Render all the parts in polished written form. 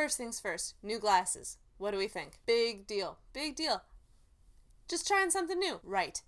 First things first, new glasses. What do we think? Big deal. Big deal. Just trying something new. Right.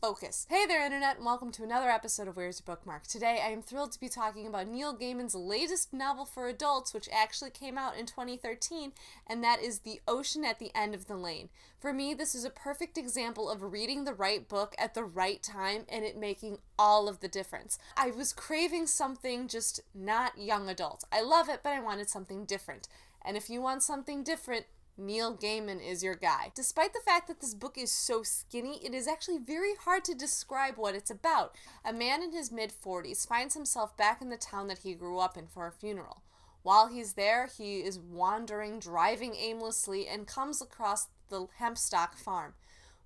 Focus. Hey there, Internet, and welcome to another episode of Where's Your Bookmark? Today, I am thrilled to be talking about Neil Gaiman's latest novel for adults, which actually came out in 2013, and that is The Ocean at the End of the Lane. For me, this is a perfect example of reading the right book at the right time and it making all of the difference. I was craving something just not young adult. I love it, but I wanted something different. And if you want something different, Neil Gaiman is your guy. Despite the fact that this book is so skinny, it is actually very hard to describe what it's about. A man in his mid-40s finds himself back in the town that he grew up in for a funeral. While he's there, he is wandering, driving aimlessly, and comes across the Hempstock farm.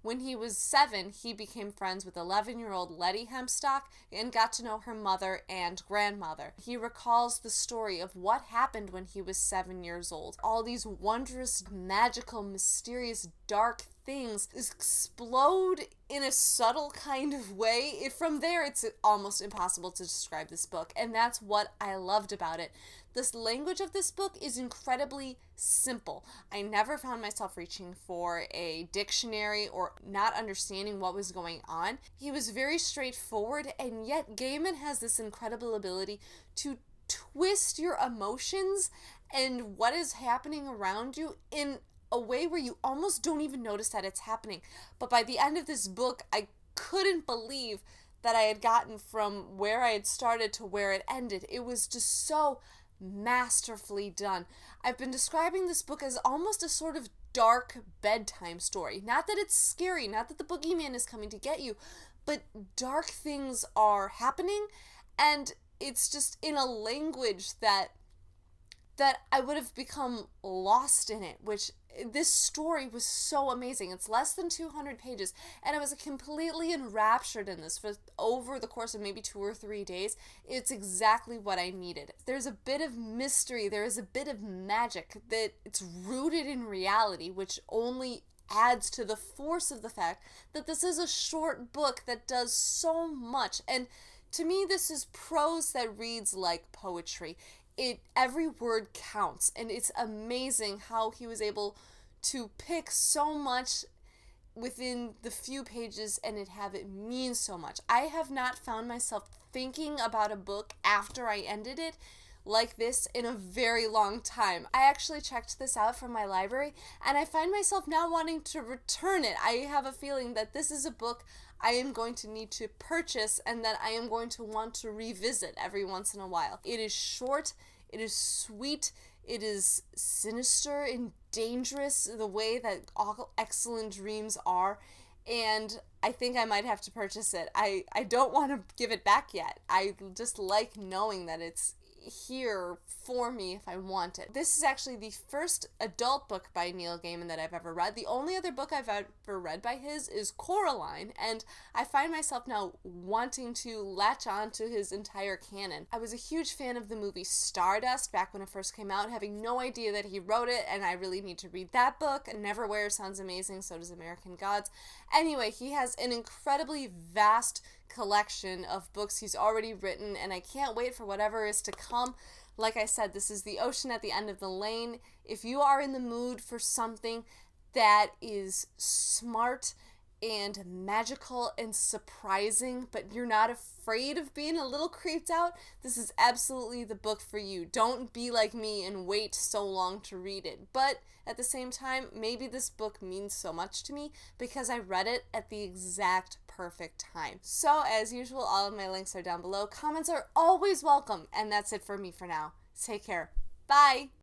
When he was 7, he became friends with 11-year-old Letty Hempstock and got to know her mother and grandmother. He recalls the story of what happened when he was 7 years old. All these wondrous, magical, mysterious, dark things explode in a subtle kind of way. From there, it's almost impossible to describe this book, and that's what I loved about it. The language of this book is incredibly simple. I never found myself reaching for a dictionary or not understanding what was going on. He was very straightforward, and yet Gaiman has this incredible ability to twist your emotions and what is happening around you in a way where you almost don't even notice that it's happening. But by the end of this book, I couldn't believe that I had gotten from where I had started to where it ended. It was just so masterfully done. I've been describing this book as almost a sort of dark bedtime story. Not that it's scary, not that the boogeyman is coming to get you, but dark things are happening, and it's just in a language that I would have become lost in it, which this story was so amazing. It's less than 200 pages, and I was completely enraptured in this for over the course of maybe 2 or 3 days. It's exactly what I needed. There's a bit of mystery, there is a bit of magic, that it's rooted in reality, which only adds to the force of the fact that this is a short book that does so much. And to me, this is prose that reads like poetry. Every word counts, and it's amazing how he was able to pick so much within the few pages and have it mean so much. I have not found myself thinking about a book after I ended it like this in a very long time. I actually checked this out from my library, and I find myself now wanting to return it. I have a feeling that this is a book I am going to need to purchase and that I am going to want to revisit every once in a while. It is short, it is sweet, it is sinister and dangerous the way that all excellent dreams are, and I think I might have to purchase it. I don't want to give it back yet. I just like knowing that it's here for me if I want it. This is actually the first adult book by Neil Gaiman that I've ever read. The only other book I've ever read by his is Coraline, and I find myself now wanting to latch on to his entire canon. I was a huge fan of the movie Stardust back when it first came out, having no idea that he wrote it, and I really need to read that book. Neverwhere sounds amazing, so does American Gods. Anyway, he has an incredibly vast collection of books he's already written, and I can't wait for whatever is to come. Like I said, this is The Ocean at the End of the Lane. If you are in the mood for something that is smart and magical and surprising, but you're not afraid of being a little creeped out, this is absolutely the book for you. Don't be like me and wait so long to read it. But at the same time, maybe this book means so much to me because I read it at the exact perfect time. So as usual, all of my links are down below. Comments are always welcome, and that's it for me for now. Take care. Bye!